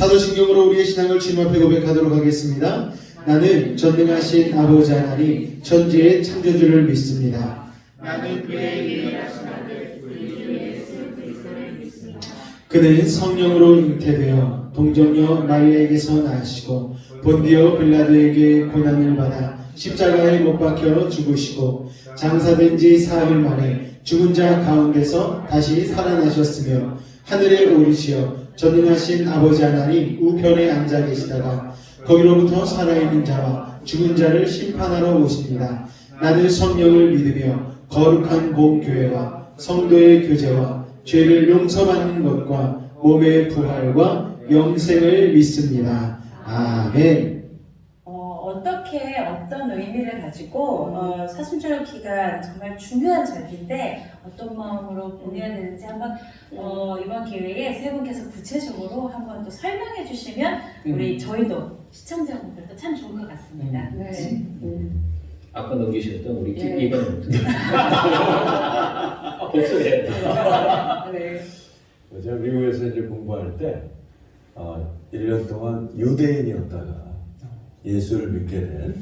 사도신경으로 우리의 신앙을 주님 앞에 고백하도록 하겠습니다. 나는 전능하신 아버지 하나님 천지의 창조주를 믿습니다. 나는 그의 유일하신 아들 우리 주 예수 그리스도를 믿습니다. 그는 성령으로 잉태되어 동정녀 마리아에게서 나시고 본디오 빌라도에게 고난을 받아 십자가에 못 박혀 죽으시고 장사된 지 사흘 만에 죽은 자 가운데서 다시 살아나셨으며 하늘에 오르시어 전능하신 아버지 하나님 우편에 앉아 계시다가 거기로부터 살아있는 자와 죽은 자를 심판하러 오십니다. 나는 성령을 믿으며 거룩한 공교회와 성도의 교제와 죄를 용서받는 것과 몸의 부활과 영생을 믿습니다. 아멘. 어떻게 어떤 의미를 가지고 사순절 기간 정말 중요한 절기인데 어떤 마음으로 보내야 되는지 한번 이번 기회에 세 분께서 구체적으로 한번 또 설명해 주시면 우리 저희도 시청자분들도 참 좋을 것 같습니다. 네. 아까 넘기셨던 우리 예. 이번 복수해. 네. 제가 미국에서 이제 공부할 때 1년 동안 유대인이었다가 예수를 믿게 된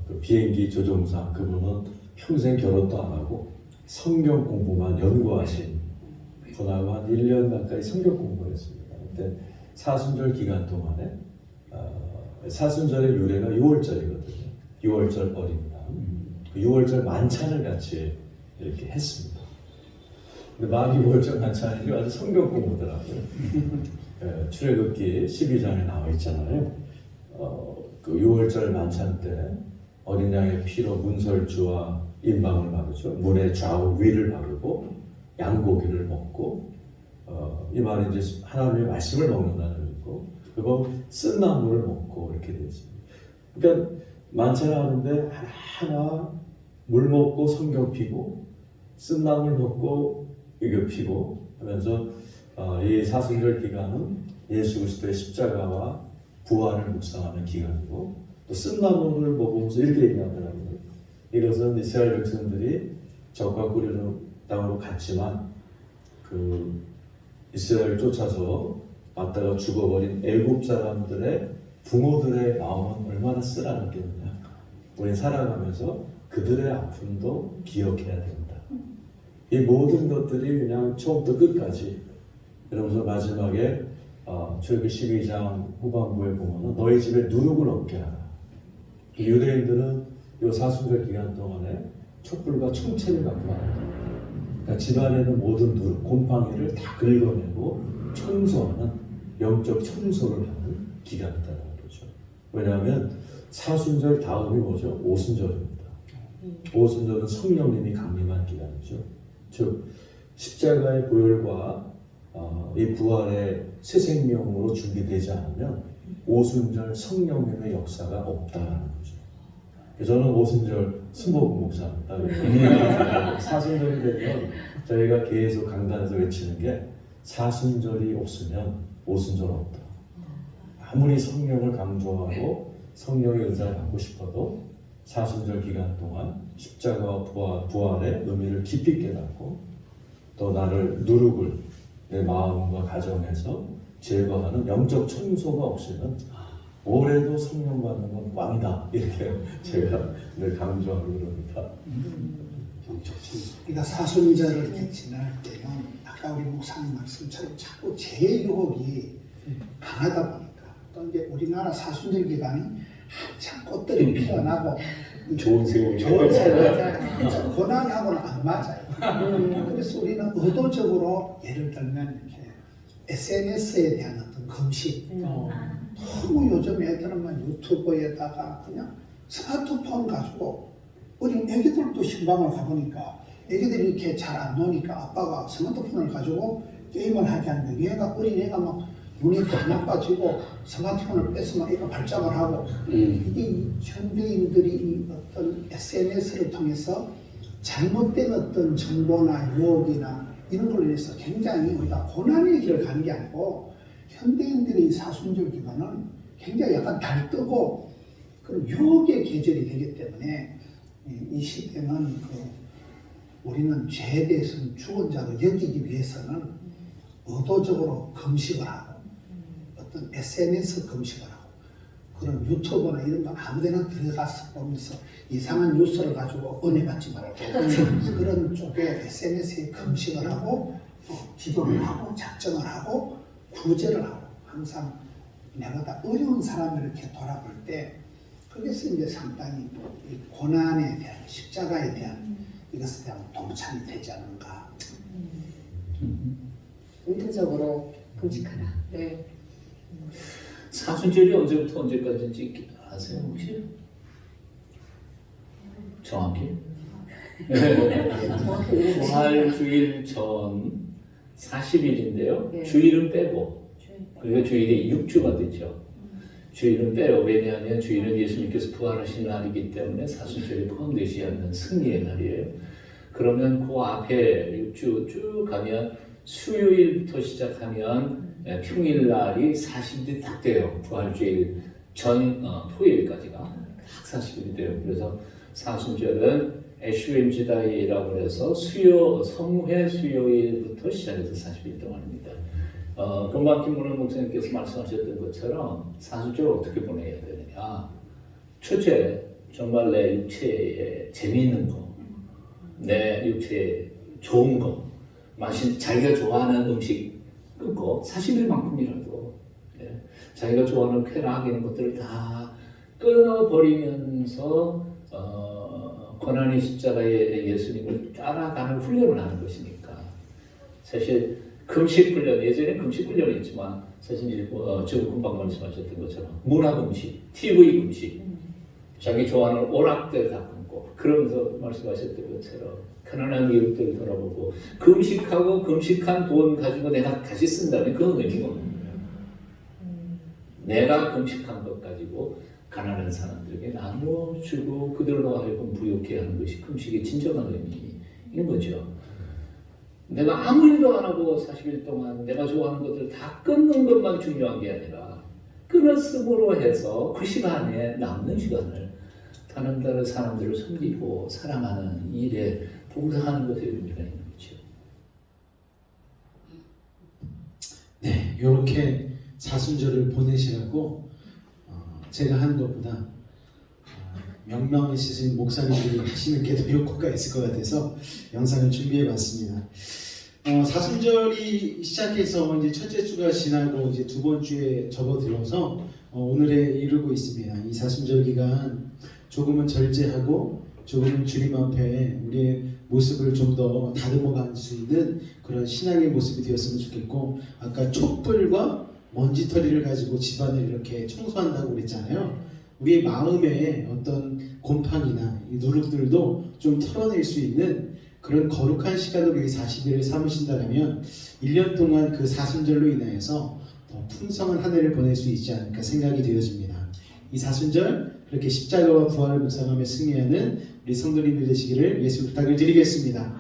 그 비행기 조종사 그분은 평생 결혼도 안 하고 성경 공부만 연구하신 분하고 한 1년 가까이 성경 공부를 했습니다. 그때 사순절 기간 동안에 사순절의 유래가 6월절이거든요. 6월절 어린 양, 그 6월절 만찬을 같이 이렇게 했습니다. 근데 만 6월절 만찬이 아주 성경 공부더라고요. 출애굽기 12장에 나와 있잖아요. 그 6월절 만찬 때 어린 양의 피로 문설주와 인방을 바르죠. 문의 좌우 위를 바르고 양고기를 먹고 이 말이 이제 하나님의 말씀을 먹는다는 거고 그리고 쓴 나물을 먹고 이렇게 되어 있습니다. 그러니까 만찬을 하는데 하나하나 물 먹고 성경 피고 쓴 나물 먹고 이거 피고 하면서 이 사순절 기간은 예수 그리스도의 십자가와 부활을 묵상하는 기간이고 또 쓴 나물을 먹으면서 이렇게 얘기하더라고요. 이것은 이스라엘 백성들이 적과 꿀이는 땅으로 갔지만 그 이스라엘을 쫓아서 왔다가 죽어버린 애굽 사람들의 부모들의 마음은 얼마나 쓰라렸겠느냐. 우린 살아가면서 그들의 아픔도 기억해야 된다. 이 모든 것들이 그냥 처음부터 끝까지 이러면서 마지막에 출애굽기 12장 후반부에 보면은 너희 집에 누룩을 없게 하라. 유대인들은 이 사순절 기간 동안에 촛불과 총채를 갖고 나간다. 그러니까 집안에는 모든 누룩, 곰팡이를 다 긁어내고 청소하는 영적 청소를 하는 기간이다라는 거죠. 왜냐하면 사순절 다음이 뭐죠? 오순절입니다. 오순절은 성령님이 강림한 기간이죠. 즉 십자가의 보혈과 이 부활의 새 생명으로 준비되지 않으면 오순절 성령님의 역사가 없다라는 거죠. 저는 오순절 순복음 목사입니다. 사순절이 되면 저희가 계속 강단에서 외치는 게 사순절이 없으면 오순절 없다. 아무리 성령을 강조하고 성령의 은사를 받고 싶어도 사순절 기간 동안 십자가와 부활의 의미를 깊이 깨닫고 또 나를 누룩을 내 마음과 가정에서 제거하는 영적 청소가 없으면 올해도 성령 받는 건 꽝이다. 이렇게 제가 늘 강조하고 그럽니다. 우리가 사순절을 이렇게 지날 때는 아까 우리 목사님 말씀처럼 자꾸 죄의 유혹이 강하다 보니까 또 이제 우리나라 사순절 기간이 한참 꽃들이 피어나고 좋은 세월. 고난하고는 안 맞아요. 그래서 우리는 의도적으로 예를 들면 이렇게 SNS에 대한 어떤 검식 너무 요즘 애들은 유튜브에다가 그냥 스마트폰 가지고 어린 애기들도 신방을 가보니까 애기들이 이렇게 잘 안 노니까 아빠가 스마트폰을 가지고 게임을 하게 하는데 얘가 어린 애가 막 눈이 다 나빠지고 스마트폰을 뺏으면 애가 발작을 하고 이게 현대인들이 어떤 SNS를 통해서 잘못된 어떤 정보나 유혹이나 이런 걸로 인해서 굉장히 우리가 고난의 길을 가는 게 아니고 현대인들의 사순절 기간은 굉장히 약간 달뜨고 그런 유혹의 계절이 되기 때문에 이 시대는 우리는 죄에 대해서는 죽은 자로 여기기 위해서는 의도적으로 금식을 하고 어떤 SNS 검색을 하고 그런 유튜브나 이런 거 아무데나 들어가서 보면서 이상한 뉴스를 가지고 은혜 받지 말고 그런 쪽에 SNS에 검색을 하고 기도를 하고 작정을 하고 구제를 하고 항상 내가 다 어려운 사람을 이렇게 돌아볼 때 그래서 이제 상당히 이 고난에 대한 십자가에 대한 이것에 대한 동참이 되지 않는가. 의도적으로 금식하라. 네. 사순절이 언제부터 언제까지인지 아세요 혹시? 정확히? 부활주일 전 40일인데요. 네. 주일은 빼고 그러니까 주일이 6주가 되죠. 주일은 빼요. 왜냐하면 주일은 예수님께서 부활하신 날이기 때문에 사순절이 포함되지 않는 승리의 날이에요. 그러면 그 앞에 6주 쭉 가면 수요일부터 시작하면 평일날이 40일이 딱 돼요. 부활주일 전 토요일까지가 딱 40일이 돼요. 그래서 사순절은 애슈엠지다이라고 해서 성회 수요일부터 시작해서 40일 동안입니다. 금방 김문원 목사님께서 말씀하셨던 것처럼 사순절을 어떻게 보내야 되느냐. 첫째, 정말 내 육체에 재미있는 거, 내 육체에 좋은 거, 자기가 좋아하는 음식 끊고 40일만큼이라도 자기가 좋아하는 쾌락 이런 것들을 다 끊어버리면서 고난의 십자가의 예수님을 따라가는 훈련을 하는 것이니까 사실 금식 훈련, 예전에 금식 훈련이 있지만 사실 지금 금방 말씀하셨던 것처럼 문화 금식, TV 금식, 자기 좋아하는 오락들 다 끊고 그러면서 말씀하셨던 것처럼 가난한 이웃들 돌아보고 금식하고 금식한 돈 가지고 내가 다시 쓴다면 그건 의미가 없는 거예요. 내가 금식한 것 가지고 가난한 사람들에게 나눠주고 그들로 하여금 부욕해 하는 것이 금식의 진정한 의미인 거죠. 내가 아무 일도 안 하고 40일 동안 내가 좋아하는 것들 다 끊는 것만 중요한 게 아니라 끊었음으로 해서 그 시간에 남는 시간을 다른 사람들을 섬기고 사랑하는 일에 봉사하는 것에 의미가 있는 거죠. 네, 이렇게 사순절을 보내시라고 제가 하는 것보다 명명하신 목사님들이 하시는 게 더 효과가 있을 것 같아서 영상을 준비해봤습니다. 사순절이 시작해서 이제 첫째 주가 지나고 이제 두 번주에 접어들어서 오늘에 이르고 있습니다. 이 사순절 기간 조금은 절제하고 조금은 주님 앞에 우리의 모습을 좀 더 다듬어갈 수 있는 그런 신앙의 모습이 되었으면 좋겠고, 아까 촛불과 먼지털이를 가지고 집안을 이렇게 청소한다고 그랬잖아요. 우리의 마음에 어떤 곰팡이나 이 누룩들도 좀 털어낼 수 있는 그런 거룩한 시간으로 이 40일을 삼으신다면 1년 동안 그 사순절로 인하여서 더 풍성한 한 해를 보낼 수 있지 않을까 생각이 되어집니다. 이 사순절 그렇게 십자가와 부활을 묵상하며 승리하는 우리 성도님들 되시기를 예수 부탁을 드리겠습니다.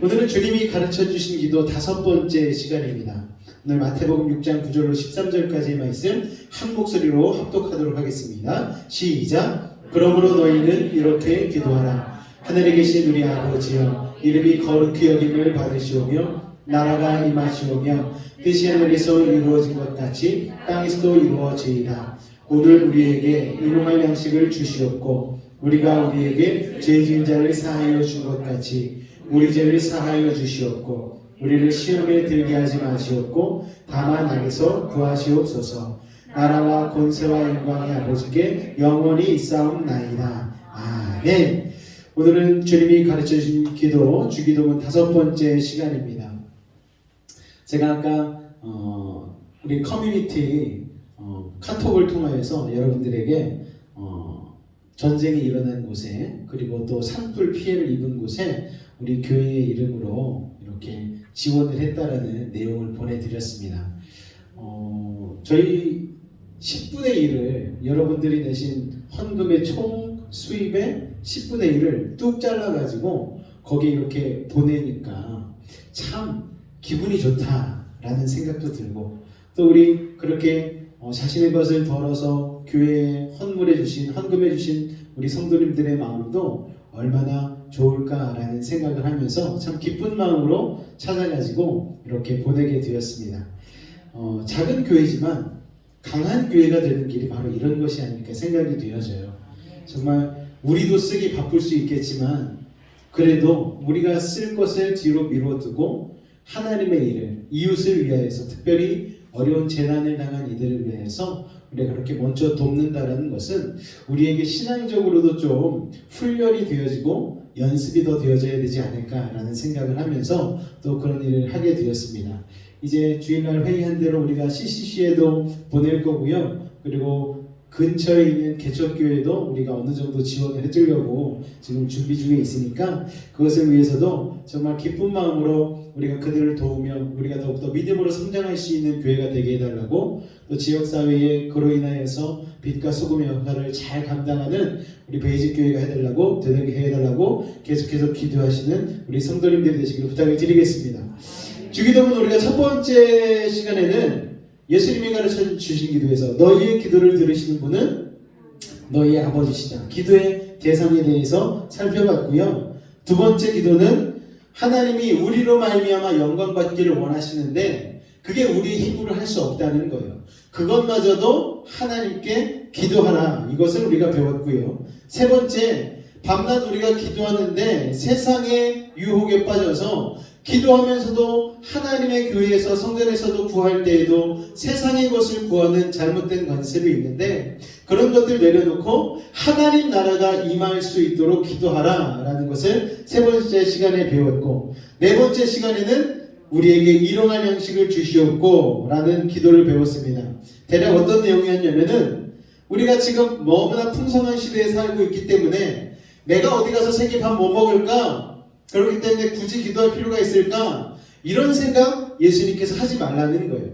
오늘은 주님이 가르쳐 주신 기도 5번째 시간입니다. 오늘 마태복음 6장 9절로 13절까지의 말씀 한 목소리로 합독하도록 하겠습니다. 시작! 그러므로 너희는 이렇게 기도하라. 하늘에 계신 우리 아버지여, 이름이 거룩히 여김을 받으시오며 나라가 임하시오며 뜻이 하늘에서 이루어진 것 같이 땅에서도 이루어지이다. 오늘 우리에게 일용할 양식을 주시옵고 우리가 우리에게 죄 지은 자를 사하여 준 것 같이 우리 죄를 사하여 주시옵고 우리를 시험에 들게 하지 마시옵고 다만 악에서 구하시옵소서. 나라와 권세와 영광이 아버지께 영원히 있사옵나이다. 아멘. 오늘은 주님이 가르쳐 주신 기도, 주기도문 5번째 시간입니다. 제가 아까 우리 커뮤니티 카톡을 통하여서 여러분들에게 전쟁이 일어난 곳에 그리고 또 산불 피해를 입은 곳에 우리 교회의 이름으로 이렇게 지원을 했다라는 내용을 보내드렸습니다. 저희 10분의 1을 여러분들이 내신 헌금의 총 수입의 10분의 1을 뚝 잘라가지고 거기에 이렇게 보내니까 참 기분이 좋다라는 생각도 들고, 또 우리 그렇게 자신의 것을 덜어서 교회에 헌금해 주신 우리 성도님들의 마음도 얼마나 좋을까라는 생각을 하면서 참 기쁜 마음으로 찾아가지고 이렇게 보내게 되었습니다. 작은 교회지만 강한 교회가 되는 길이 바로 이런 것이 아닐까 생각이 되어져요. 정말 우리도 쓰기 바쁠 수 있겠지만 그래도 우리가 쓸 것을 뒤로 미뤄두고 하나님의 일을, 이웃을 위하여서, 특별히 어려운 재난을 당한 이들을 위해서 우리가 그렇게 먼저 돕는다라는 것은 우리에게 신앙적으로도 좀 훈련이 되어지고 연습이 더 되어져야 되지 않을까라는 생각을 하면서 또 그런 일을 하게 되었습니다. 이제 주일날 회의한 대로 우리가 CCC에도 보낼 거고요. 그리고 근처에 있는 개척교회도 우리가 어느 정도 지원을 해주려고 지금 준비 중에 있으니까 그것을 위해서도 정말 기쁜 마음으로 우리가 그들을 도우며 우리가 더욱더 믿음으로 성장할 수 있는 교회가 되게 해달라고, 또 지역사회에 그로 인하여서 빛과 소금의 역할을 잘 감당하는 우리 베이직 교회가 해달라고, 되게 해달라고 계속해서 기도하시는 우리 성도님들이 되시기를 부탁을 드리겠습니다. 주기도문 우리가 첫 번째 시간에는 예수님이 가르쳐 주신 기도에서 너희의 기도를 들으시는 분은 너희의 아버지시다. 기도의 대상에 대해서 살펴봤고요. 두 번째 기도는 하나님이 우리로 말미암아 영광 받기를 원하시는데 그게 우리의 힘으로 할 수 없다는 거예요. 그것마저도 하나님께 기도하라. 이것을 우리가 배웠고요. 세 번째, 밤낮 우리가 기도하는데 세상의 유혹에 빠져서 기도하면서도 하나님의 교회에서 성전에서도 구할 때에도 세상의 것을 구하는 잘못된 관습이 있는데 그런 것들 내려놓고 하나님 나라가 임할 수 있도록 기도하라 라는 것을 세 번째 시간에 배웠고, 네 번째 시간에는 우리에게 일용할 양식을 주시옵고 라는 기도를 배웠습니다. 대략 어떤 내용이었냐면은 우리가 지금 너무나 풍성한 시대에 살고 있기 때문에 내가 어디 가서 세 끼 밥 뭐 먹을까? 그렇기 때문에 굳이 기도할 필요가 있을까? 이런 생각 예수님께서 하지 말라는 거예요.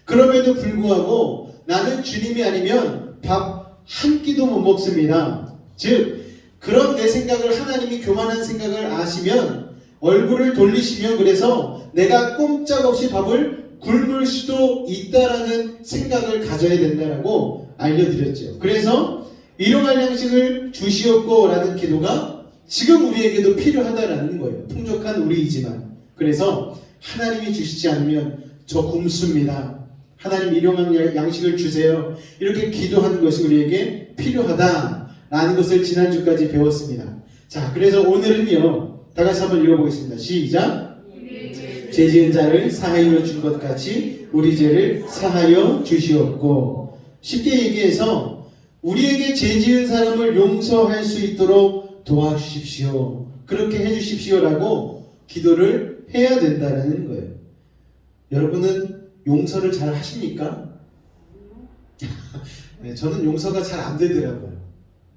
그럼에도 불구하고 나는 주님이 아니면 밥 한 끼도 못 먹습니다. 즉 그런 내 생각을 하나님이 교만한 생각을 아시면 얼굴을 돌리시면 그래서 내가 꼼짝없이 밥을 굶을 수도 있다라는 생각을 가져야 된다라고 알려드렸죠. 그래서 일용할 양식을 주시옵고 라는 기도가 지금 우리에게도 필요하다라는 거예요. 풍족한 우리이지만. 그래서 하나님이 주시지 않으면 저 굶습니다. 하나님 일용할 양식을 주세요. 이렇게 기도하는 것이 우리에게 필요하다라는 것을 지난주까지 배웠습니다. 자, 그래서 오늘은요. 다 같이 한번 읽어보겠습니다. 시작. 죄 지은 자를 사하여 준 것 같이 우리 죄를 사하여 주시옵고. 쉽게 얘기해서 우리에게 죄 지은 사람을 용서할 수 있도록 도와주십시오. 그렇게 해주십시오라고 기도를 해야 된다는 거예요. 여러분은 용서를 잘 하십니까? 네, 저는 용서가 잘 안 되더라고요.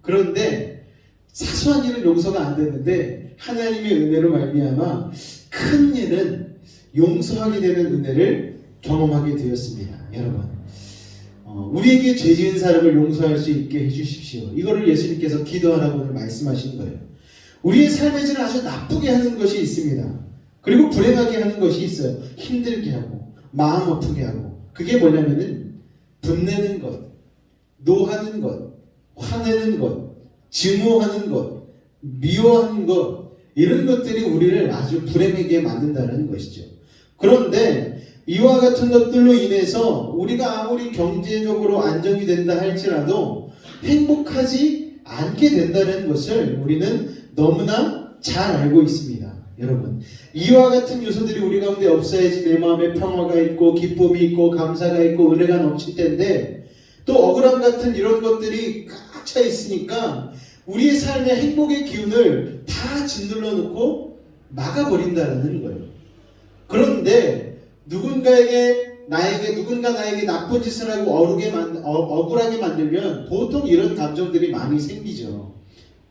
그런데 사소한 일은 용서가 안 되는데 하나님의 은혜로 말미암아 큰 일은 용서하게 되는 은혜를 경험하게 되었습니다. 여러분, 우리에게 죄 지은 사람을 용서할 수 있게 해주십시오. 이거를 예수님께서 기도하라고 오늘 말씀하신 거예요. 우리의 삶의 질을 아주 나쁘게 하는 것이 있습니다. 그리고 불행하게 하는 것이 있어요. 힘들게 하고 마음 아프게 하고. 그게 뭐냐면은 분내는 것, 노하는 것, 화내는 것, 증오하는 것, 미워하는 것, 이런 것들이 우리를 아주 불행하게 만든다는 것이죠. 그런데 이와 같은 것들로 인해서 우리가 아무리 경제적으로 안정이 된다 할지라도 행복하지 않게 된다는 것을 우리는 너무나 잘 알고 있습니다. 여러분, 이와 같은 요소들이 우리 가운데 없어야지 내 마음에 평화가 있고 기쁨이 있고 감사가 있고 은혜가 넘칠 텐데, 또 억울함 같은 이런 것들이 꽉 차 있으니까 우리의 삶의 행복의 기운을 다 짓눌러 놓고 막아버린다는 거예요. 그런데 누군가 나에게 나쁜 짓을 하고 억울하게 만들면 보통 이런 감정들이 많이 생기죠.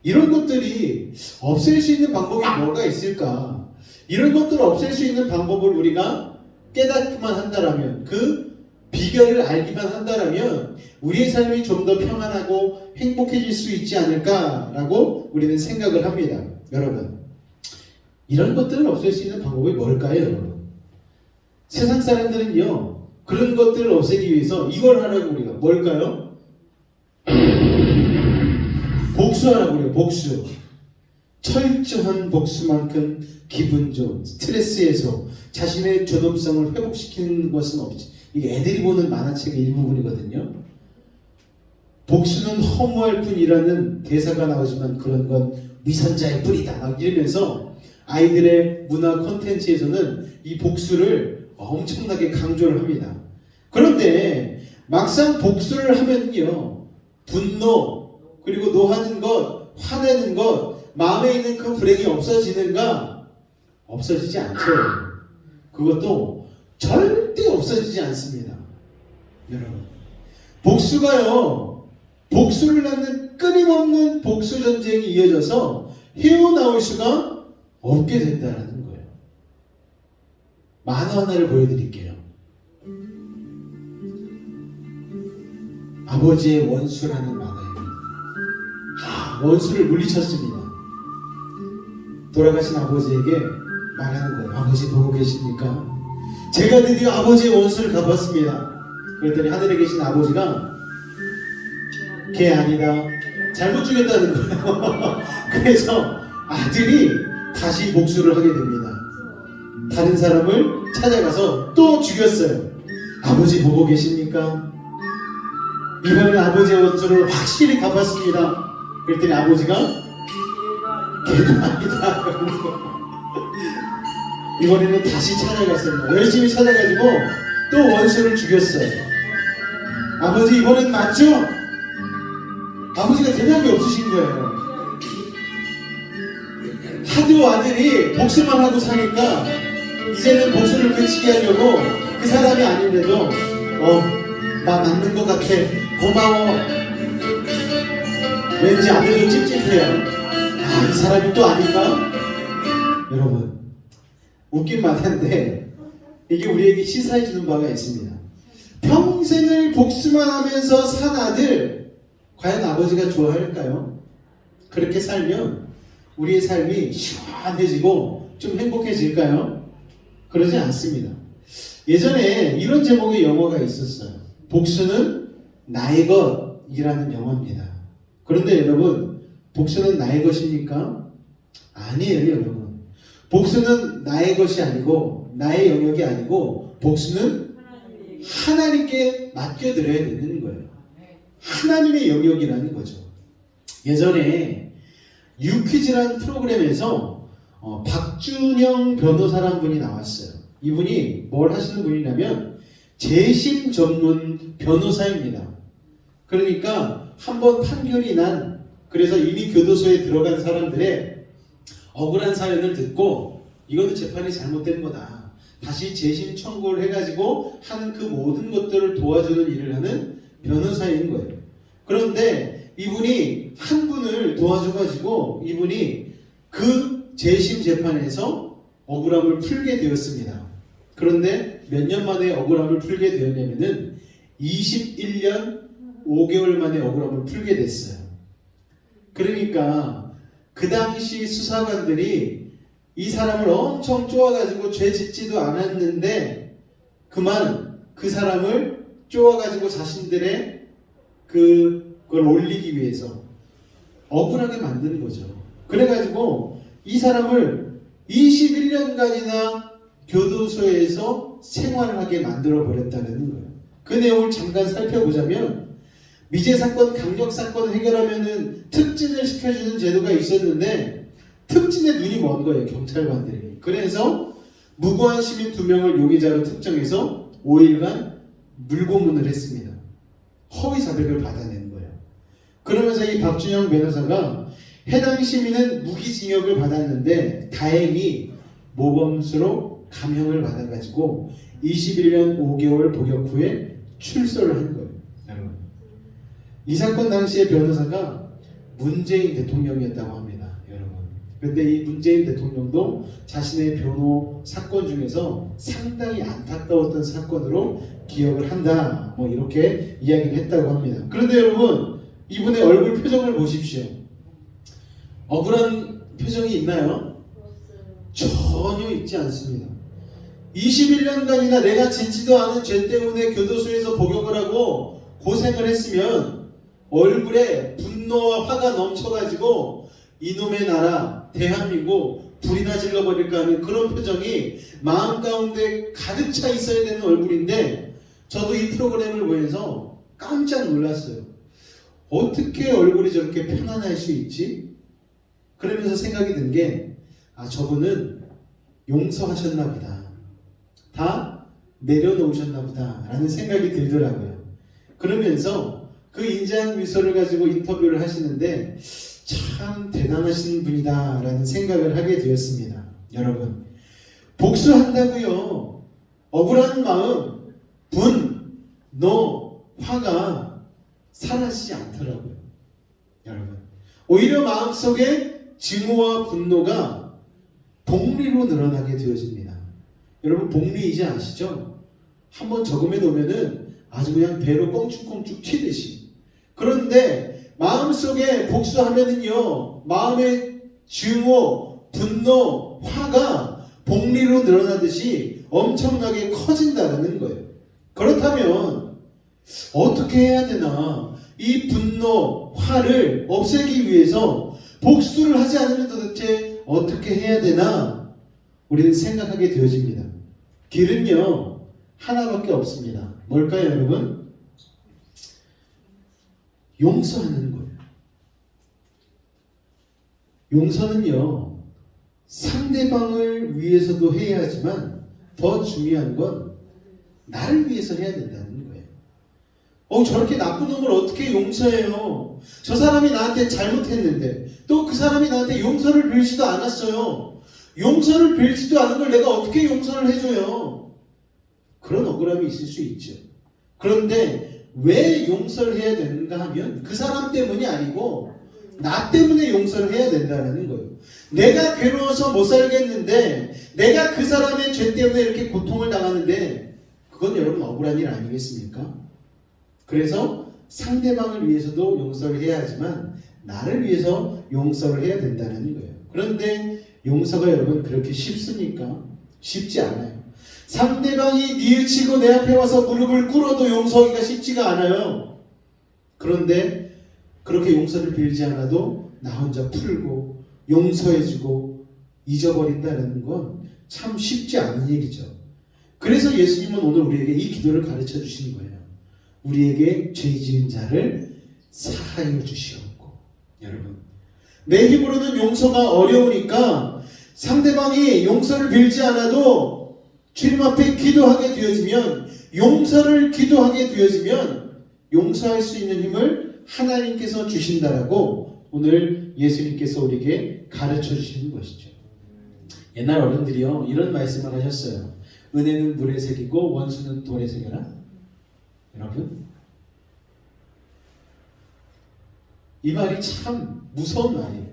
이런 것들이 없앨 수 있는 방법이 뭐가 있을까? 이런 것들을 없앨 수 있는 방법을 우리가 깨닫기만 한다라면, 그 비결을 알기만 한다라면 우리의 삶이 좀 더 평안하고 행복해질 수 있지 않을까라고 우리는 생각을 합니다. 여러분, 이런 것들을 없앨 수 있는 방법이 뭘까요, 여러분? 세상 사람들은요, 그런 것들을 없애기 위해서 이걸 하라고 우리가 뭘까요? 복수하라고 그래요. 복수. 철저한 복수만큼 기분 좋은 스트레스 해소, 자신의 존엄성을 회복시키는 것은 이게 애들이 보는 만화책의 일부분이거든요. 복수는 허무할 뿐이라는 대사가 나오지만 그런 건 위선자의 뿐이다 막 이러면서 아이들의 문화 콘텐츠에서는 이 복수를 엄청나게 강조를 합니다. 그런데 막상 복수를 하면요, 분노 그리고 노하는 것, 화내는 것, 마음에 있는 그 불행이 없어지는가? 없어지지 않죠. 그것도 절대 없어지지 않습니다. 여러분, 복수가요, 복수를 낳는 끊임없는 복수 전쟁이 이어져서 헤어나올 수가 없게 된다는 거예요. 만화 하나를 보여드릴게요. 아버지의 원수라는 만화입니다. 원수를 물리쳤습니다. 돌아가신 아버지에게 말하는 거예요. 아버지 보고 계십니까? 제가 드디어 아버지의 원수를 갚았습니다. 그랬더니 하늘에 계신 아버지가 걔 아니다, 잘못 죽였다는 거예요. 그래서 아들이 다시 복수를 하게 됩니다. 다른 사람을 찾아가서 또 죽였어요. 아버지 보고 계십니까? 이번엔 아버지의 원수를 확실히 갚았습니다. 그랬더니 아버지가 걔도 아니다. 이번에는 다시 찾아갔습니다. 열심히 찾아가지고 또 원수를 죽였어요. 아버지 이번엔 맞죠? 아버지가 대답이 없으신 거예요. 하도 아들이 복수만 하고 사니까 이제는 복수를 그치게 하려고 그 사람이 아닌데도 나 맞는 것 같아, 고마워. 왠지 아들도 찝찝해요. 이 사람이 또 아닌가? 여러분, 웃긴 만한데 이게 우리에게 시사해주는 바가 있습니다. 평생을 복수만 하면서 산 아들, 과연 아버지가 좋아할까요? 그렇게 살면 우리의 삶이 시원해지고 좀 행복해질까요? 그러지 않습니다. 예전에 이런 제목의 영화가 있었어요. 복수는 나의 것이라는 영화입니다. 그런데 여러분, 복수는 나의 것입니까? 아니에요, 여러분. 복수는 나의 것이 아니고 나의 영역이 아니고 복수는 하나님께 맡겨드려야 되는 거예요. 하나님의 영역이라는 거죠. 예전에 유퀴즈라는 프로그램에서 박준영 변호사라는 분이 나왔어요. 이분이 뭘 하시는 분이냐면 재심 전문 변호사입니다. 그러니까 한번 판결이 난, 그래서 이미 교도소에 들어간 사람들의 억울한 사연을 듣고 이거는 재판이 잘못된 거다, 다시 재심 청구를 해가지고 하는 그 모든 것들을 도와주는 일을 하는 변호사인 거예요. 그런데 이분이 한 분을 도와줘가지고 이분이 그 재심 재판에서 억울함을 풀게 되었습니다. 그런데 몇 년 만에 억울함을 풀게 되었냐면은 21년 5개월 만에 억울함을 풀게 됐어요. 그러니까 그 당시 수사관들이 이 사람을 엄청 쪼아가지고 죄 짓지도 않았는데 그만 그 사람을 쪼아가지고 자신들의 그걸 올리기 위해서 억울하게 만드는 거죠. 그래가지고 이 사람을 21년간이나 교도소에서 생활을 하게 만들어 버렸다는 거예요. 그 내용을 잠깐 살펴보자면, 미제 사건, 강력 사건 해결하면은 특진을 시켜주는 제도가 있었는데 특진에 눈이 먼 거예요, 경찰관들이. 그래서 무고한 시민 2명을 용의자로 특정해서 5일간 물고문을 했습니다. 허위 자백을 받아낸 거예요. 그러면서 이 박준영 변호사가 해당 시민은 무기징역을 받았는데 다행히 모범수로 감형을 받아가지고 21년 5개월 복역 후에 출소를 한 거예요. 여러분, 이 사건 당시에 변호사가 문재인 대통령이었다고 합니다. 여러분, 근데 이 문재인 대통령도 자신의 변호 사건 중에서 상당히 안타까웠던 사건으로 기억을 한다, 뭐 이렇게 이야기를 했다고 합니다. 그런데 여러분, 이분의 얼굴 표정을 보십시오. 억울한 표정이 있나요? 전혀 있지 않습니다. 21년간이나 내가 짓지도 않은 죄 때문에 교도소에서 복역을 하고 고생을 했으면 얼굴에 분노와 화가 넘쳐가지고 이놈의 나라 대한민국 불이나 질러버릴까 하는 그런 표정이 마음 가운데 가득 차 있어야 되는 얼굴인데 저도 이 프로그램을 보면서 깜짝 놀랐어요. 어떻게 얼굴이 저렇게 편안할 수 있지? 그러면서 생각이 든 게, 아, 저분은 용서하셨나 보다. 다 내려놓으셨나 보다. 라는 생각이 들더라고요. 그러면서 그 인자한 미소를 가지고 인터뷰를 하시는데, 참 대단하신 분이다. 라는 생각을 하게 되었습니다. 여러분, 복수한다고요. 억울한 마음, 분노, 화가 사라지지 않더라고요. 여러분, 오히려 마음속에 증오와 분노가 복리로 늘어나게 되어집니다. 여러분, 복리이지 아시죠? 한번 적응해 놓으면은 아주 그냥 배로 껑충껑충 튀듯이. 그런데 마음속에 복수하면은요, 마음의 증오, 분노, 화가 복리로 늘어나듯이 엄청나게 커진다는 거예요. 그렇다면 어떻게 해야 되나? 이 분노, 화를 없애기 위해서 복수를 하지 않으면 도대체 어떻게 해야 되나? 우리는 생각하게 되어집니다. 길은요, 하나밖에 없습니다. 뭘까요, 여러분? 용서하는 거예요. 용서는요, 상대방을 위해서도 해야 하지만 더 중요한 건 나를 위해서 해야 된다는 거예요. 저렇게 나쁜 놈을 어떻게 용서해요? 저 사람이 나한테 잘못했는데 또 그 사람이 나한테 용서를 빌지도 않았어요. 용서를 빌지도 않은 걸 내가 어떻게 용서를 해줘요? 그런 억울함이 있을 수 있죠. 그런데 왜 용서를 해야 되는가 하면 그 사람 때문이 아니고 나 때문에 용서를 해야 된다는 거예요. 내가 괴로워서 못 살겠는데 내가 그 사람의 죄 때문에 이렇게 고통을 당하는데 그건 여러분 억울한 일 아니겠습니까? 그래서 상대방을 위해서도 용서를 해야 하지만 나를 위해서 용서를 해야 된다는 거예요. 그런데 용서가 여러분 그렇게 쉽습니까? 쉽지 않아요. 상대방이 뉘우치고 내 앞에 와서 무릎을 꿇어도 용서하기가 쉽지가 않아요. 그런데 그렇게 용서를 빌지 않아도 나 혼자 풀고 용서해주고 잊어버린다는 건 참 쉽지 않은 일이죠. 그래서 예수님은 오늘 우리에게 이 기도를 가르쳐 주시는 거예요. 우리에게 죄 지은 자를 사하여 주시옵고. 여러분, 내 힘으로는 용서가 어려우니까 상대방이 용서를 빌지 않아도 주님 앞에 기도하게 되어지면, 용서를 기도하게 되어지면 용서할 수 있는 힘을 하나님께서 주신다라고 오늘 예수님께서 우리에게 가르쳐 주시는 것이죠. 옛날 어른들이요, 이런 말씀을 하셨어요. 은혜는 물에 새기고 원수는 돌에 새겨라. 여러분, 이 말이 참 무서운 말이에요.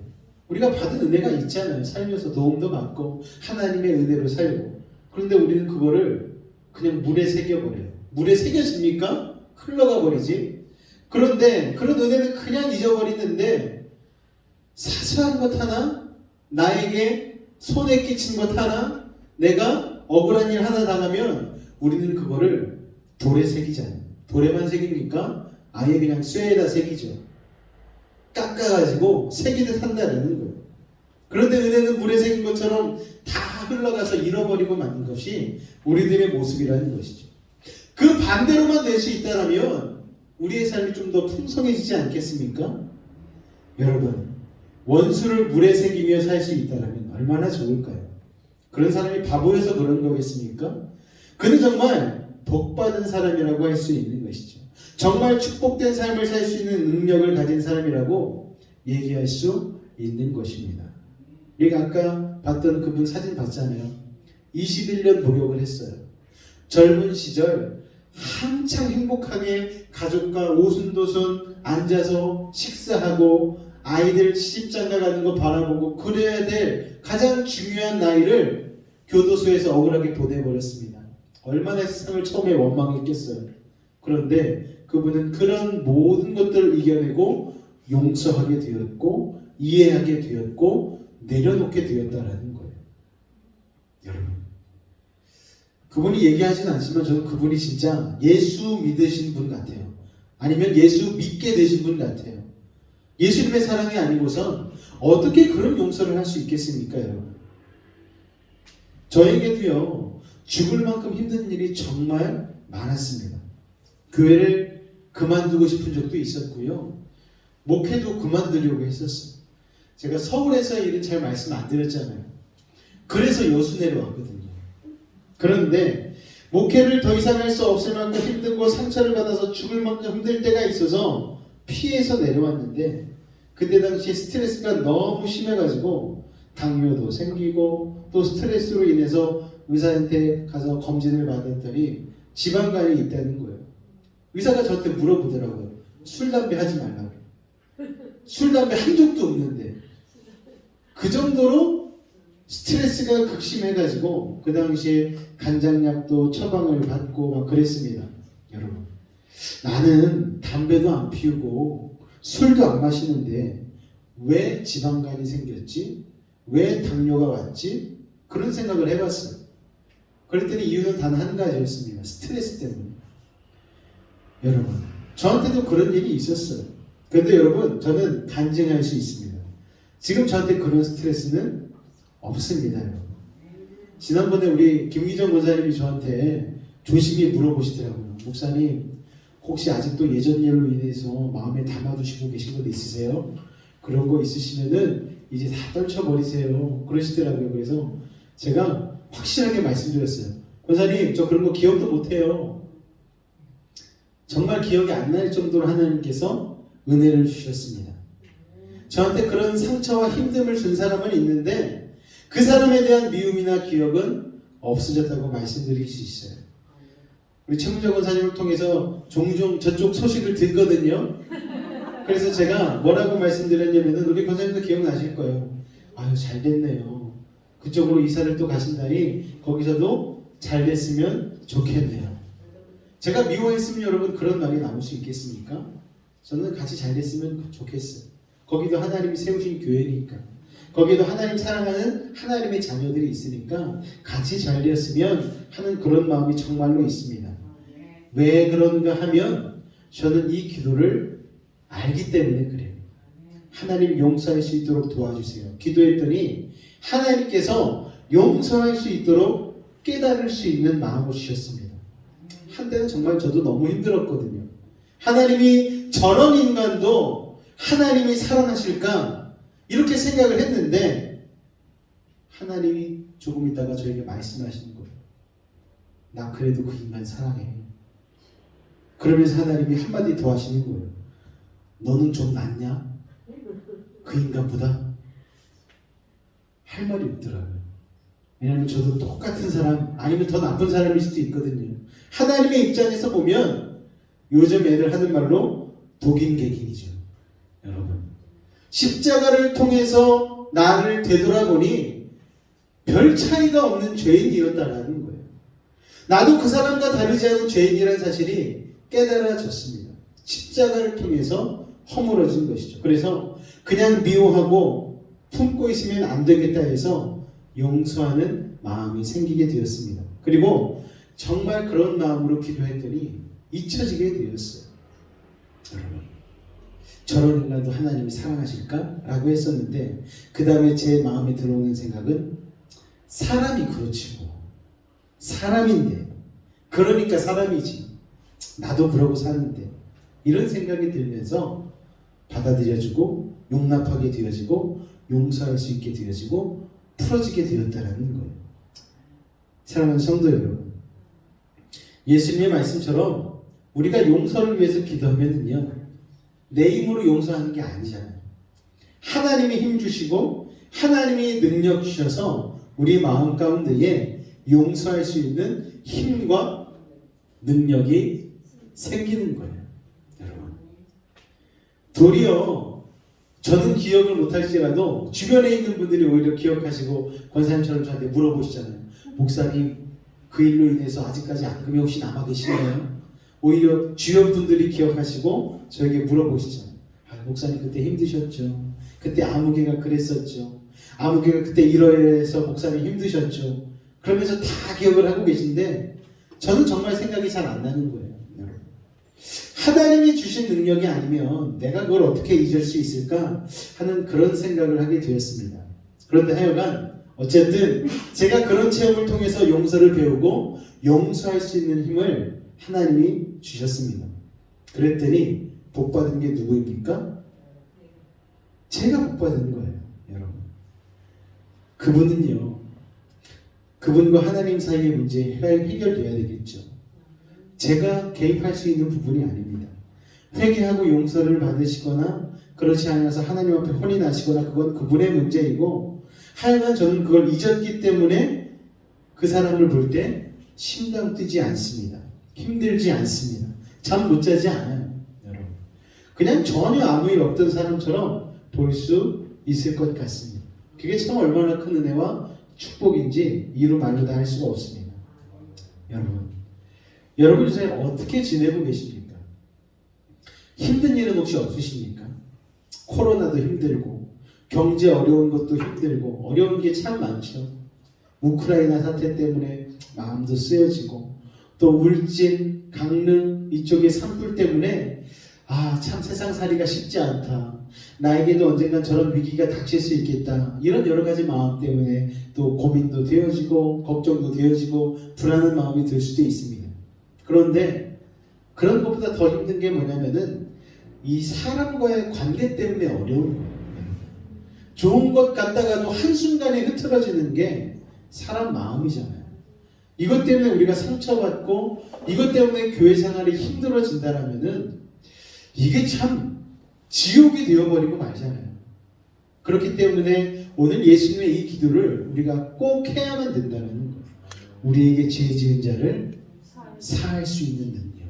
우리가 받은 은혜가 있잖아요. 살면서 도움도 받고 하나님의 은혜로 살고. 그런데 우리는 그거를 그냥 물에 새겨버려요. 물에 새겨집니까? 흘러가 버리지. 그런데 그런 은혜는 그냥 잊어버리는데 사소한 것 하나, 나에게 손에 끼친 것 하나, 내가 억울한 일 하나 당하면 우리는 그거를 돌에 새기잖아요. 돌에만 새깁니까? 아예 그냥 쇠에다 새기죠. 깎아가지고 새기듯 한다는 거예요. 그런데 은혜는 물에 새긴 것처럼 다 흘러가서 잃어버리고 마는 것이 우리들의 모습이라는 것이죠. 그 반대로만 될 수 있다면 우리의 삶이 좀 더 풍성해지지 않겠습니까? 여러분, 원수를 물에 새기며 살 수 있다면 얼마나 좋을까요? 그런 사람이 바보여서 그런 거겠습니까? 그는 정말 복받은 사람이라고 할 수 있는 것이죠. 정말 축복된 삶을 살 수 있는 능력을 가진 사람이라고 얘기할 수 있는 것입니다. 우리가 아까 봤던 그분 사진 봤잖아요. 21년 목욕을 했어요. 젊은 시절 한창 행복하게 가족과 오순도순 앉아서 식사하고 아이들 시집장가 가는 거 바라보고 그래야 될 가장 중요한 나이를 교도소에서 억울하게 보내버렸습니다. 얼마나 세상을 처음에 원망했겠어요. 그런데 그분은 그런 모든 것들을 이겨내고 용서하게 되었고 이해하게 되었고 내려놓게 되었다라는 거예요. 여러분, 그분이 얘기하진 않지만 저는 그분이 진짜 예수 믿으신 분 같아요. 아니면 예수 믿게 되신 분 같아요. 예수님의 사랑이 아니고선 어떻게 그런 용서를 할 수 있겠습니까, 여러분? 저에게도요, 죽을 만큼 힘든 일이 정말 많았습니다. 교회를 그만두고 싶은 적도 있었고요. 목회도 그만두려고 했었어요. 제가 서울에서 일은 잘 말씀 안 드렸잖아요. 그래서 여수 내려왔거든요. 그런데 목회를 더 이상 할 수 없을 만큼 힘들고 상처를 받아서 죽을 만큼 힘들 때가 있어서 피해서 내려왔는데, 그때 당시에 스트레스가 너무 심해가지고 당뇨도 생기고 또 스트레스로 인해서 의사한테 가서 검진을 받았더니 지방간이 있다는 거예요. 의사가 저한테 물어보더라고요. 술, 담배 하지 말라고. 술, 담배 한 적도 없는데. 그 정도로 스트레스가 극심해가지고 그 당시에 간장약도 처방을 받고 막 그랬습니다. 여러분, 나는 담배도 안 피우고 술도 안 마시는데 왜 지방간이 생겼지? 왜 당뇨가 왔지? 그런 생각을 해봤어요. 그랬더니 이유는 단 한 가지였습니다. 스트레스 때문에. 여러분, 저한테도 그런 일이 있었어요. 그런데 여러분, 저는 간증할 수 있습니다. 지금 저한테 그런 스트레스는 없습니다. 여러분. 지난번에 우리 김기정 권사님이 저한테 조심히 물어보시더라고요. 목사님, 혹시 아직도 예전 일로 인해서 마음에 담아두시고 계신 것 있으세요? 그런 거 있으시면은 이제 다 떨쳐버리세요. 그러시더라고요. 그래서 제가 확실하게 말씀드렸어요. 권사님, 저 그런 거 기억도 못해요. 정말 기억이 안 날 정도로 하나님께서 은혜를 주셨습니다. 저한테 그런 상처와 힘듦을 준 사람은 있는데 그 사람에 대한 미움이나 기억은 없어졌다고 말씀드릴 수 있어요. 우리 최문정 권사님을 통해서 종종 저쪽 소식을 듣거든요. 그래서 제가 뭐라고 말씀드렸냐면은, 우리 권사님도 기억나실 거예요. 아유, 잘 됐네요. 그쪽으로 이사를 또 가신다니 거기서도 잘 됐으면 좋겠네요. 제가 미워했으면 여러분 그런 말이 나올 수 있겠습니까? 저는 같이 잘 됐으면 좋겠어요. 거기도 하나님이 세우신 교회니까, 거기도 하나님 사랑하는 하나님의 자녀들이 있으니까 같이 잘 되었으면 하는 그런 마음이 정말로 있습니다. 왜 그런가 하면 저는 이 기도를 알기 때문에 그래요. 하나님 용서할 수 있도록 도와주세요. 기도했더니 하나님께서 용서할 수 있도록 깨달을 수 있는 마음을 주셨습니다. 한때는 정말 저도 너무 힘들었거든요. 하나님이 저런 인간도 하나님이 사랑하실까? 이렇게 생각을 했는데 하나님이 조금 있다가 저에게 말씀하시는 거예요. 나 그래도 그 인간 사랑해. 그러면서 하나님이 한마디 더 하시는 거예요. 너는 좀 낫냐? 그 인간보다? 할 말이 없더라고요. 왜냐하면 저도 똑같은 사람, 아니면 더 나쁜 사람일 수도 있거든요. 하나님의 입장에서 보면 요즘 애들 하는 말로 독인객인이죠. 여러분, 십자가를 통해서 나를 되돌아보니 별 차이가 없는 죄인이었다라는 거예요. 나도 그 사람과 다르지 않은 죄인이라는 사실이 깨달아졌습니다. 십자가를 통해서 허물어진 것이죠. 그래서 그냥 미워하고 품고 있으면 안 되겠다 해서 용서하는 마음이 생기게 되었습니다. 그리고 정말 그런 마음으로 기도했더니 잊혀지게 되었어요. 여러분, 저런 인간도 하나님이 사랑하실까? 라고 했었는데 그 다음에 제 마음에 들어오는 생각은 사람이 그렇지 뭐. 사람인데. 그러니까 사람이지. 나도 그러고 사는데. 이런 생각이 들면서 받아들여주고 용납하게 되어지고 용서할 수 있게 되어지고 풀어지게 되었다는 거예요. 사랑하는 성도 여러분, 예수님의 말씀처럼 우리가 용서를 위해서 기도하면요, 내 힘으로 용서하는 게 아니잖아요. 하나님이 힘 주시고 하나님이 능력 주셔서 우리 마음 가운데에 용서할 수 있는 힘과 능력이 생기는 거예요. 여러분, 도리어 저는 기억을 못할지라도 주변에 있는 분들이 오히려 기억하시고 권사님처럼 저한테 물어보시잖아요. 목사님, 그 일로 인해서 아직까지 앙금이 혹시 남아 계시나요? 오히려 주변 분들이 기억하시고 저에게 물어보시잖아요. 아, 목사님 그때 힘드셨죠. 그때 아무개가 그랬었죠. 아무개가 그때 이러해서 목사님 힘드셨죠. 그러면서 다 기억을 하고 계신데 저는 정말 생각이 잘 안 나는 거예요. 여러분, 하나님이 주신 능력이 아니면 내가 그걸 어떻게 잊을 수 있을까 하는 그런 생각을 하게 되었습니다. 그런데 하여간 어쨌든 제가 그런 체험을 통해서 용서를 배우고 용서할 수 있는 힘을 하나님이 주셨습니다. 그랬더니 복 받은 게 누구입니까? 제가 복 받은 거예요, 여러분. 그분은요, 그분과 하나님 사이의 문제 해결돼야 되겠죠. 제가 개입할 수 있는 부분이 아닙니다. 회개하고 용서를 받으시거나 그렇지 않아서 하나님 앞에 혼이 나시거나 그건 그분의 문제이고, 하여간 저는 그걸 잊었기 때문에 그 사람을 볼 때 심장 뛰지 않습니다. 힘들지 않습니다. 잠 못 자지 않아요, 여러분. 그냥 전혀 아무 일 없던 사람처럼 볼 수 있을 것 같습니다. 그게 참 얼마나 큰 은혜와 축복인지 이루 말로 다 할 수가 없습니다. 여러분 요새 어떻게 지내고 계십니까? 힘든 일은 혹시 없으십니까? 코로나도 힘들고 경제 어려운 것도 힘들고 어려운 게 참 많죠. 우크라이나 사태 때문에 마음도 쓰여지고 또 울진, 강릉 이쪽의 산불 때문에 참 세상살이가 쉽지 않다. 나에게도 언젠간 저런 위기가 닥칠 수 있겠다. 이런 여러 가지 마음 때문에 또 고민도 되어지고 걱정도 되어지고 불안한 마음이 들 수도 있습니다. 그런데 그런 것보다 더 힘든 게 뭐냐면은 이 사람과의 관계 때문에 어려운 거예요. 좋은 것 같다가도 한순간에 흐트러지는 게 사람 마음이잖아요. 이것 때문에 우리가 상처받고 이것 때문에 교회 생활이 힘들어진다라면은 이게 참 지옥이 되어버리고 말잖아요. 그렇기 때문에 오늘 예수님의 이 기도를 우리가 꼭 해야만 된다는 거예요. 우리에게 죄 지은 자를 사할 수 있는 능력.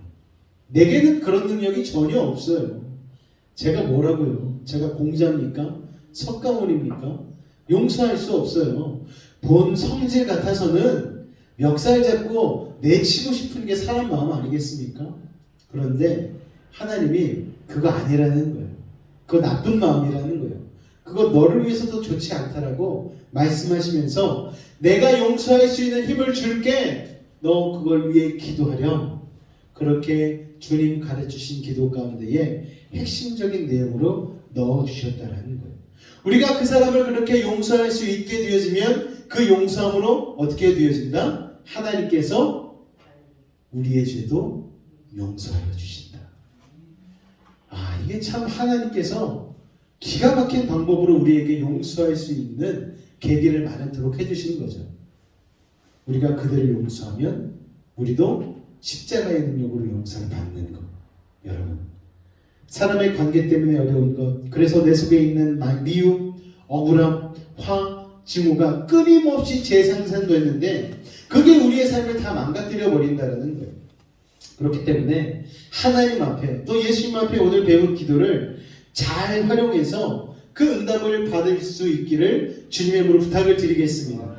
내게는 그런 능력이 전혀 없어요. 제가 뭐라고요? 제가 공자입니까? 석가모니입니까? 용서할 수 없어요. 본 성제 같아서는 멱살 잡고 내치고 싶은 게 사람 마음 아니겠습니까? 그런데 하나님이 그거 아니라는 거예요. 그거 나쁜 마음이라는 거예요. 그거 너를 위해서도 좋지 않다라고 말씀하시면서 내가 용서할 수 있는 힘을 줄게. 너 그걸 위해 기도하렴. 그렇게 주님 가르치신 기도 가운데에 핵심적인 내용으로 넣어주셨다라는 거예요. 우리가 그 사람을 그렇게 용서할 수 있게 되어지면 그 용서함으로 어떻게 되어진다? 하나님께서 우리의 죄도 용서하여 주신다. 이게 참 하나님께서 기가 막힌 방법으로 우리에게 용서할 수 있는 계기를 마련토록 해주시는 거죠. 우리가 그들을 용서하면 우리도 십자가의 능력으로 용서를 받는 것. 여러분, 사람의 관계 때문에 어려운 것, 그래서 내 속에 있는 미움, 억울함, 화, 증오가 끊임없이 재생산됐는데 그게 우리의 삶을 다 망가뜨려 버린다는 거예요. 그렇기 때문에 하나님 앞에 또 예수님 앞에 오늘 배운 기도를 잘 활용해서 그 응답을 받을 수 있기를 주님의 이름으로 부탁을 드리겠습니다.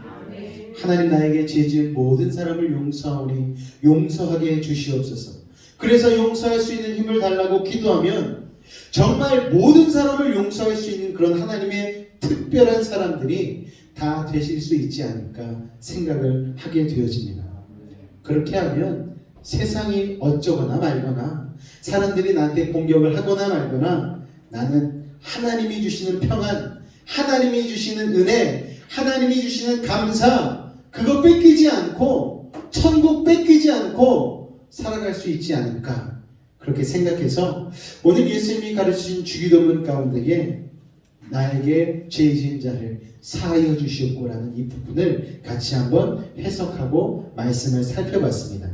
하나님, 나에게 죄 지은 모든 사람을 용서하오니 용서하게 해주시옵소서. 그래서 용서할 수 있는 힘을 달라고 기도하면 정말 모든 사람을 용서할 수 있는 그런 하나님의 특별한 사람들이 다 되실 수 있지 않을까 생각을 하게 되어집니다. 그렇게 하면 세상이 어쩌거나 말거나 사람들이 나한테 공격을 하거나 말거나 나는 하나님이 주시는 평안, 하나님이 주시는 은혜, 하나님이 주시는 감사, 그거 뺏기지 않고 천국 뺏기지 않고 살아갈 수 있지 않을까 그렇게 생각해서 오늘 예수님이 가르치신 주기도문 가운데에 나에게 죄 지은 자를 사하여 주시옵고라는 이 부분을 같이 한번 해석하고 말씀을 살펴봤습니다.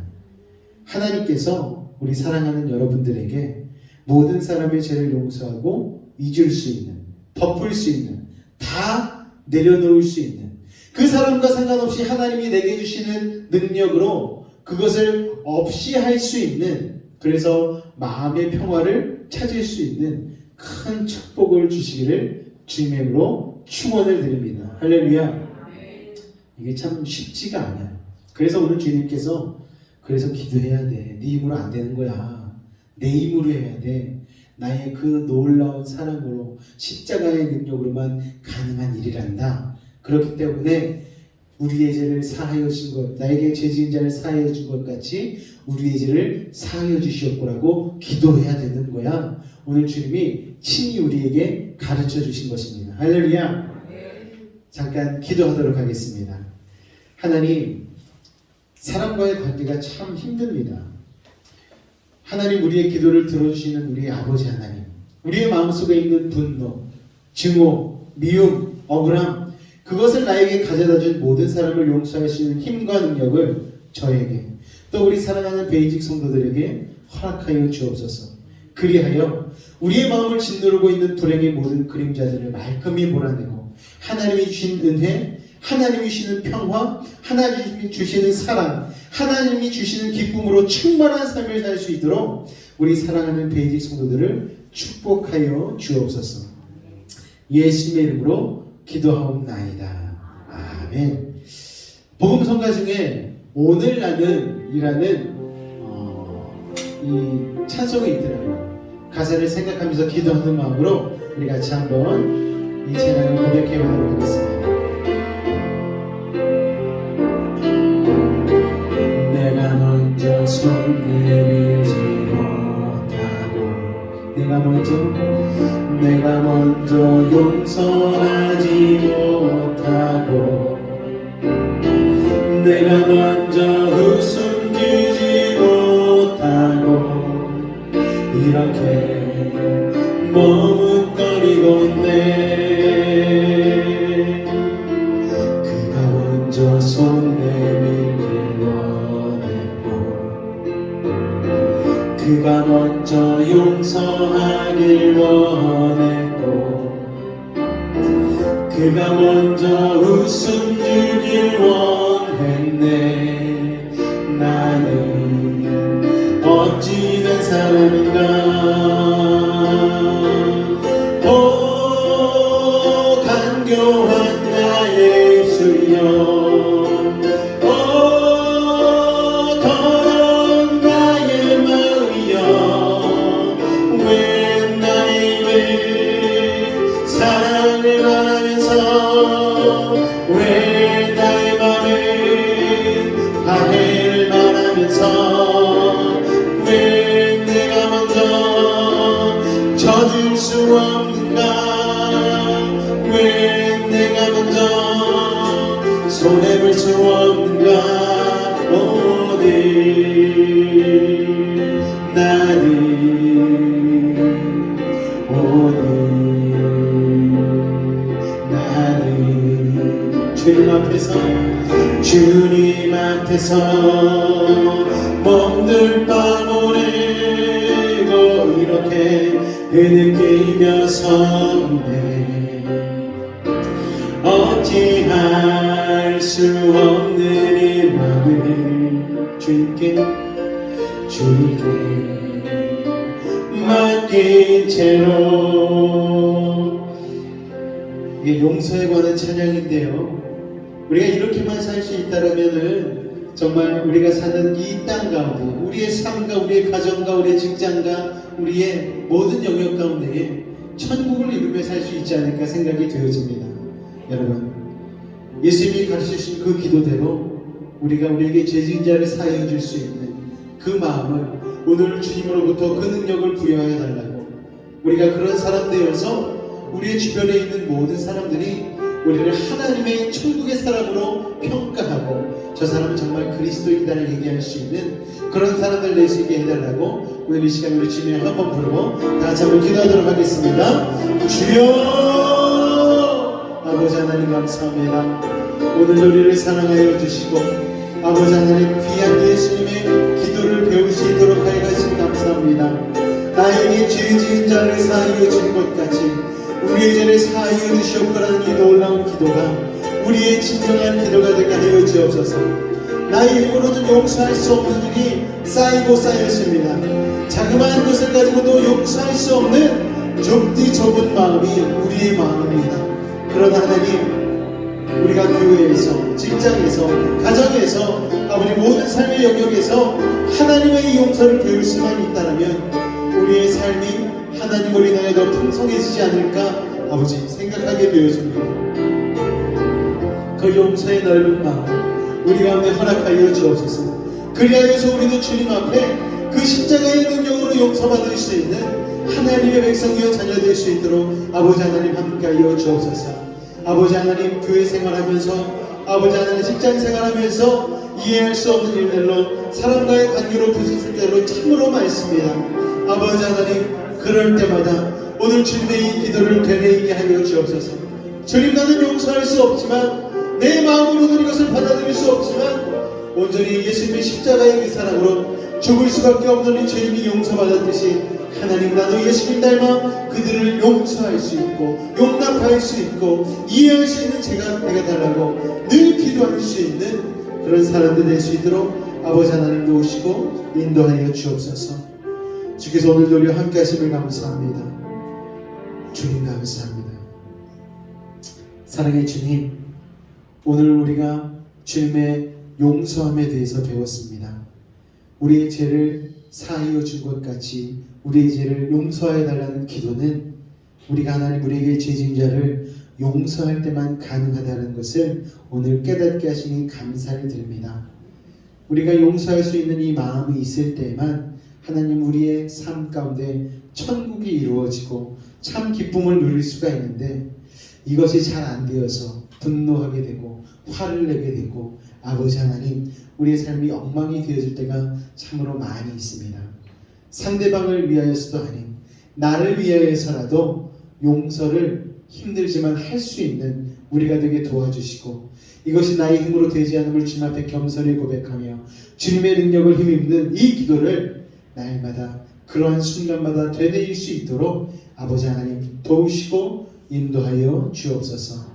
하나님께서 우리 사랑하는 여러분들에게 모든 사람의 죄를 용서하고 잊을 수 있는, 덮을 수 있는, 다 내려놓을 수 있는 그 사람과 상관없이 하나님이 내게 주시는 능력으로 그것을 없이 할 수 있는, 그래서 마음의 평화를 찾을 수 있는 큰 축복을 주시기를 주님의 이름으로 축원을 드립니다. 할렐루야. 이게 참 쉽지가 않아요. 그래서 오늘 주님께서 그래서 기도해야 돼. 네 힘으로 안 되는 거야. 내 힘으로 해야 돼. 나의 그 놀라운 사랑으로 십자가의 능력으로만 가능한 일이란다. 그렇기 때문에 우리의 죄를 사하여 준 것, 나에게 죄 지은 자를 사하여 준 것 같이 우리의 죄를 사하여 주시옵고라고 기도해야 되는 거야. 오늘 주님이 친히 우리에게 가르쳐 주신 것입니다. 할렐루야. 잠깐 기도하도록 하겠습니다. 하나님, 사람과의 관계가 참 힘듭니다. 하나님 우리의 기도를 들어주시는 우리 아버지 하나님, 우리의 마음속에 있는 분노, 증오, 미움, 억울함, 그것을 나에게 가져다준 모든 사람을 용서할 수 있는 힘과 능력을 저에게 또 우리 사랑하는 베이직 성도들에게 허락하여 주옵소서. 그리하여 우리의 마음을 짓누르고 있는 불행의 모든 그림자들을 말끔히 몰아내고 하나님이 주신 은혜, 하나님이 주시는 평화, 하나님이 주시는 사랑, 하나님이 주시는 기쁨으로 충만한 삶을 살 수 있도록 우리 사랑하는 베이직 성도들을 축복하여 주옵소서. 예수님의 이름으로 기도하옵나이다. 아멘. 복음 성가 중에 오늘 나는 이라는 이 찬송이 있더라고요. 가사를 생각하면서 기도하는 마음으로 우리 같이 한번 이 찬양을 고백해 보도록 하겠습니다. 내가 먼저 손 내밀지 못하고 내가 먼저 용서하지 못하고 내가 먼저 웃음 주지 못하고 이렇게 머뭇거리고 있네. 그가 먼저 손 내밀길 원했고 그가 먼저 용서하길 원했고 그가 먼저 웃음 주길 원했네. 나는 어찌 된 사람인가. 오 간교한 나의 입술이여, 오 더러운 나의 마음이여, 왜 나의 입에 사랑을 말하면서 왜 나의 맘에 화해를 말하면서 왜 내가 먼저 져줄 수 없는가. 왜 내가 먼저 손해볼 수 없는가. 오늘 나는 주님 앞에서 몸둘 바 보내고 이렇게 흐느끼며 섰네. 어찌할 수 없는 이 맘을 주님께 맡긴 채로. 이게 용서에 관한 찬양인데요, 우리가 이렇게만 살 수 있다면은 정말 우리가 사는 이 땅 가운데 우리의 삶과 우리의 가정과 우리의 직장과 우리의 모든 영역 가운데에 천국을 이루며 살 수 있지 않을까 생각이 되어집니다. 여러분, 예수님이 가르치신 그 기도대로 우리가 우리에게 죄진자를 사하여 줄 수 있는 그 마음을 오늘 주님으로부터 그 능력을 부여하여 달라고, 우리가 그런 사람 되어서 우리의 주변에 있는 모든 사람들이 우리를 하나님의 천국의 사람으로 평가하고 저 사람은 정말 그리스도인이다를 얘기할 수 있는 그런 사람들 낼 수 있게 해달라고 오늘 이 시간에 우리 주님을 한번 부르고 다 같이 한번 기도하도록 하겠습니다. 주여, 아버지 하나님 감사합니다. 오늘 우리를 사랑하여 주시고 아버지 하나님 귀한 예수님의 기도를 배울 수 있도록 하여 주시니 감사합니다. 나에게 죄 지은 자를 사하여 준 것 같이 우리의 죄를 사하여 주시옵고라는 이 놀라운 기도가 우리의 진정한 기도가 되게 하여 주옵소서. 나의 힘으로는 용서할 수 없는 일이 쌓이고 쌓였습니다. 자그마한 것을 가지고도 용서할 수 없는 좁디 좁은 마음이 우리의 마음입니다. 그러나 하나님, 우리가 교회에서, 직장에서, 가정에서, 아버지 모든 삶의 영역에서 하나님의 이 용서를 배울 수만 있다면 우리의 삶이 하나님으로 인하여 더 풍성해지지 않을까 아버지 생각하게 되어집니다. 그 용서의 넓은 마음 우리 가운데 허락하여 주옵소서. 그리하여서 우리도 주님 앞에 그 십자가의 능력으로 용서받을 수 있는 하나님의 백성이여 자녀 될 수 있도록 아버지 하나님 함께하여 주옵소서. 아버지 하나님, 교회 생활하면서 아버지 하나님 직장 생활하면서 이해할 수 없는 일들로 사람과의 관계로 부딪힐 때로 참으로 많습니다. 아버지 하나님, 그럴 때마다 오늘 주님의 이 기도를 되뇌이게 하여 주옵소서. 주님, 나는 용서할 수 없지만, 내 마음으로는 이것을 받아들일 수 없지만, 온전히 예수님의 십자가의 그 사랑으로 죽을 수밖에 없는 이 주님이 용서받았듯이, 하나님, 나도 예수님 닮아 그들을 용서할 수 있고 용납할 수 있고 이해할 수 있는 제가 되게 달라고 늘 기도할 수 있는 그런 사람들 될 수 있도록 아버지 하나님 도우시고 인도하여 주옵소서. 주께서 오늘도 우리와 함께 하심을 감사합니다. 주님 감사합니다. 사랑의 주님, 오늘 우리가 주님의 용서함에 대해서 배웠습니다. 우리의 죄를 사하여 준 것 같이 우리의 죄를 용서해 달라는 기도는 우리가 하나님 우리에게 죄진 자를 용서할 때만 가능하다는 것을 오늘 깨닫게 하시니 감사를 드립니다. 우리가 용서할 수 있는 이 마음이 있을 때만 하나님 우리의 삶 가운데 천국이 이루어지고 참 기쁨을 누릴 수가 있는데, 이것이 잘 안 되어서 분노하게 되고 화를 내게 되고 아버지 하나님 우리의 삶이 엉망이 되어질 때가 참으로 많이 있습니다. 상대방을 위하여서도 아닌 나를 위하여서라도 용서를 힘들지만 할 수 있는 우리가 되게 도와주시고, 이것이 나의 힘으로 되지 않음을 주님 앞에 겸손히 고백하며 주님의 능력을 힘입는 이 기도를 날마다 그러한 순간마다 되뇌일 수 있도록 아버지 하나님 도우시고 인도하여 주옵소서.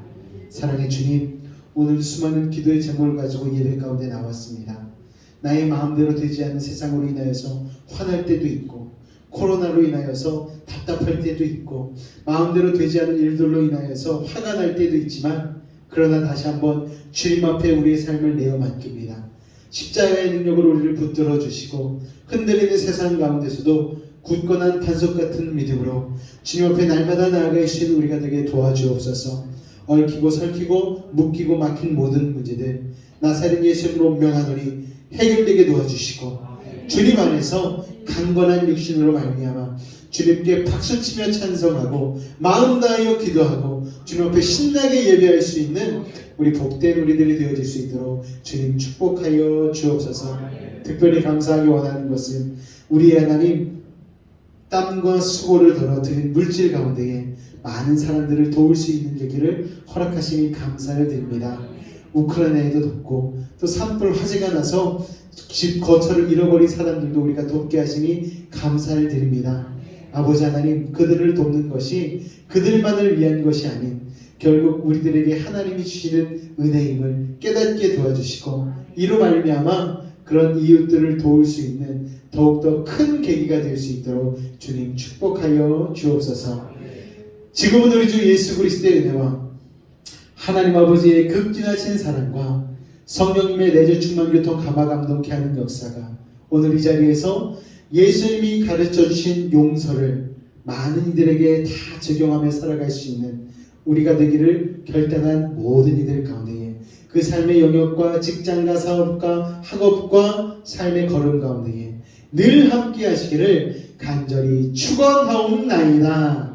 사랑의 주님, 오늘 수많은 기도의 제목을 가지고 예배 가운데 나왔습니다. 나의 마음대로 되지 않는 세상으로 인하여서 화날 때도 있고, 코로나로 인하여서 답답할 때도 있고, 마음대로 되지 않은 일들로 인하여서 화가 날 때도 있지만, 그러나 다시 한번 주님 앞에 우리의 삶을 내어 맡깁니다. 십자가의 능력으로 우리를 붙들어 주시고 흔들리는 세상 가운데서도 굳건한 반석 같은 믿음으로 주님 앞에 날마다 나아갈 수 있는 우리가 되게 도와주옵소서. 얽히고 설키고 묶이고 막힌 모든 문제들 나사렛 예수님으로 명하노니 해결되게 도와주시고, 주님 안에서 강건한 육신으로 말미암아 주님께 박수치며 찬송하고 마음 다하여 기도하고 주님 앞에 신나게 예배할 수 있는 우리 복된 우리들이 되어질 수 있도록 주님 축복하여 주옵소서. 특별히 감사하기 원하는 것은 우리 하나님 땀과 수고를 덜어 드린 물질 가운데에 많은 사람들을 도울 수 있는 계기를 허락하시니 감사를 드립니다. 우크라이나에도 돕고 또 산불 화재가 나서 집 거처를 잃어버린 사람들도 우리가 돕게 하시니 감사를 드립니다. 아버지 하나님, 그들을 돕는 것이 그들만을 위한 것이 아닌 결국 우리들에게 하나님이 주시는 은혜임을 깨닫게 도와주시고, 이로 말미암아 그런 이웃들을 도울 수 있는 더욱더 큰 계기가 될 수 있도록 주님 축복하여 주옵소서. 지금은 우리 주 예수 그리스도의 은혜와 하나님 아버지의 극진하신 사랑과 성령님의 내주 충만 교통 감화 감동케 하는 역사가 오늘 이 자리에서 예수님이 가르쳐 주신 용서를 많은 이들에게 다 적용하며 살아갈 수 있는 우리가 되기를 결단한 모든 이들 가운데에 그 삶의 영역과 직장과 사업과 학업과 삶의 걸음 가운데에 늘 함께 하시기를 간절히 축원하옵나이다.